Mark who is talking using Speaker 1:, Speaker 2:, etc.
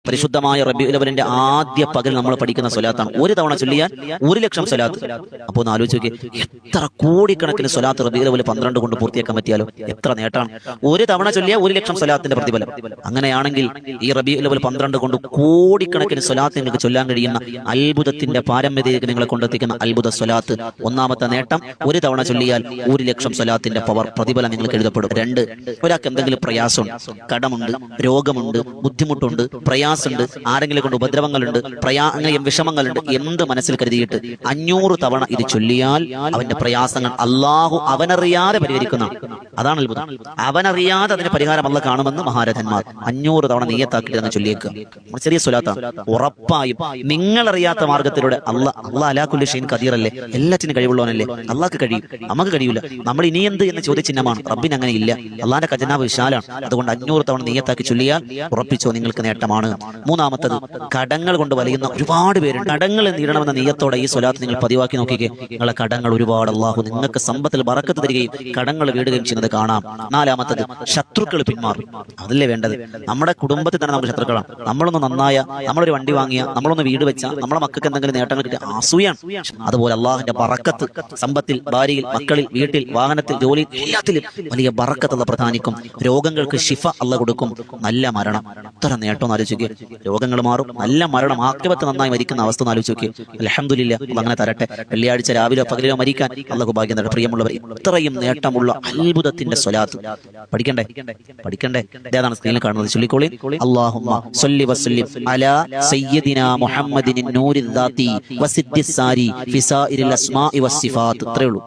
Speaker 1: പരിശുദ്ധമായ റബീഉൽ അവ്വലിന്റെ ആദ്യ പകൽ നമ്മൾ പഠിക്കുന്ന സ്വലാത്താണ്. ഒരു തവണ ചൊല്ലിയാൽ 1,00,000 സ്വലാത്ത്. അപ്പോൾ ഒന്ന് ആലോചിച്ച് നോക്കി, എത്ര കോടിക്കണക്കിന് സ്വലാത്ത് റബീഉൽ അവ്വൽ 12 കൊണ്ട് പൂർത്തിയാക്കാൻ പറ്റിയാലോ എത്ര നേട്ടാണ്. ഒരു തവണ ചൊല്ലിയാൽ 1,00,000 സ്വലാത്തിന്റെ പ്രതിഫലം. അങ്ങനെയാണെങ്കിൽ ഈ റബീഉൽ അവ്വൽ 12 കൊണ്ട് കോടിക്കണക്കിന് സ്വലാത്ത് നിങ്ങൾക്ക് ചൊല്ലാൻ കഴിയുന്ന അത്ഭുതത്തിന്റെ പാരമ്യതയിലേക്ക് നിങ്ങളെ കൊണ്ടെത്തിക്കുന്ന അത്ഭുത സ്വലാത്ത്. ഒന്നാമത്തെ നേട്ടം, ഒരു തവണ ചൊല്ലിയാൽ 1,00,000 സ്വലാത്തിന്റെ പവർ പ്രതിഫലം നിങ്ങൾക്ക് എഴുതപ്പെടും. 2, ഒരാൾക്ക് എന്തെങ്കിലും പ്രയാസമുണ്ട്, കടമുണ്ട്, രോഗമുണ്ട്, ബുദ്ധിമുട്ടുണ്ട്, പ്രയാസമുണ്ട്, ആരെങ്കിലും കൊണ്ട് ഉപദ്രവങ്ങളുണ്ട്, അങ്ങനെ വിഷമങ്ങളുണ്ട്, എന്ത് മനസ്സിൽ കരുതിയിട്ട് 500 തവണ ഇത് ചൊല്ലിയാൽ അവന്റെ പ്രയാസങ്ങൾ അള്ളാഹു അവനറിയാതെ പരിഹരിക്കുന്ന. അതാണ് അത്ഭുതം. അവനറിയാതെ അതിന്റെ പരിഹാരം അള്ളാഹ് കാണുമെന്ന് മഹാരഥന്മാർ 500 തവണ നീയത്താക്കിയിട്ട് അങ്ങ് ചൊല്ലിയേക്കുക. ചെറിയ സ്വലാത്താണ്. ഉറപ്പായും നിങ്ങളറിയാത്ത മാർഗത്തിലൂടെ അള്ളാഹ് അലാ കുല്ലി ഷൈഇൻ ഖദീറല്ലേ, എല്ലാറ്റിനും കഴിവുള്ളവനല്ലേ. അള്ളാഹ്ക്ക് കഴിയും, നമുക്ക് കഴിയില്ല. നമ്മൾ ഇനി എന്ത് എന്ന ചോദ്യചിഹ്നമാണ്. റബ്ബിന് അങ്ങനെ ഇല്ല. അള്ളാഹിന്റെ ഖജനാവ് വിശാലാണ്. അതുകൊണ്ട് 500 തവണ നീയത്താക്കി ചൊല്ലിയാൽ ഉറപ്പിച്ചോ നിങ്ങൾക്ക് നേട്ടമാണ്. മൂന്നാമത്തത്, കടങ്ങൾ കൊണ്ട് വലയുന്ന ഒരുപാട് പേരുണ്ട്. കടങ്ങൾ നേടണമെന്ന നീയത്തോടെ ഈ സ്വലാത്ത് നിങ്ങൾ പതിവാക്കി നോക്കിക്കേ. നിങ്ങളെ കടങ്ങൾ ഒരുപാട് അള്ളാഹു നിങ്ങൾക്ക് സമ്പത്തിൽ ബറക്കത്ത് തരികയും കടങ്ങൾ വീടുകയും ചെയ്യുന്നത് കാണാം. നാലാമത്തത്, ശത്രുക്കൾ പിന്മാറും. അതല്ലേ വേണ്ടത്. നമ്മുടെ കുടുംബത്തിൽ തന്നെ നമുക്ക് ശത്രുക്കളാണ്. നമ്മളൊന്ന് നന്നായ, നമ്മളൊരു വണ്ടി വാങ്ങിയ, നമ്മളൊന്ന് വീട് വെച്ച, നമ്മളെ മക്കൾക്ക് എന്തെങ്കിലും നേട്ടങ്ങൾ കിട്ടിയ അസൂയാണ്. അതുപോലെ അള്ളാഹിന്റെ ബറക്കത്ത് സമ്പത്തിൽ, ഭാര്യയിൽ, മക്കളിൽ, വീട്ടിൽ, വാഹനത്തിൽ, ജോലിയിൽ, എല്ലാത്തിലും വലിയ ബറക്കത്തുള്ള പ്രധാനിക്കും. രോഗങ്ങൾക്ക് ശിഫ അള്ളാഹ് കൊടുക്കും. നല്ല മരണം, എത്ര നേട്ടം ആലോചിക്കുക. രോഗങ്ങൾ മാറും, നല്ല മരണം, ആഖിബത്ത് നന്നായി മരിക്കുന്ന അവസ്ഥ ആലോചിച്ച് നോക്കി. അൽഹംദുലില്ലാഹ് അങ്ങനെ തരട്ടെ. വെള്ളിയാഴ്ച രാവിലെ പകലിലോ മരിക്കാൻ അള്ളാഹു ഭാഗ്യം തരട്ടെ. പ്രിയമുള്ളവർ, ഇത്രയും നേട്ടമുള്ള അത്ഭുതത്തിന്റെ സ്വലാത്ത് പഠിക്കണ്ടേ? ഇതാണ് സ്ക്രീനിൽ കാണുന്നത്. ചൊല്ലിക്കോളി. അല്ലാഹുമ്മ സ്വല്ലി വസല്ലിം അലാ സയ്യിദിനാ മുഹമ്മദിൻ നൂരിൽ ദാത്തി വസിദ്ദിസ് സാരി ഫിസാഇരിൽ അസ്മാഇ വസ്സിഫാത്ത്. ഇത്രയേ ഉള്ളൂ.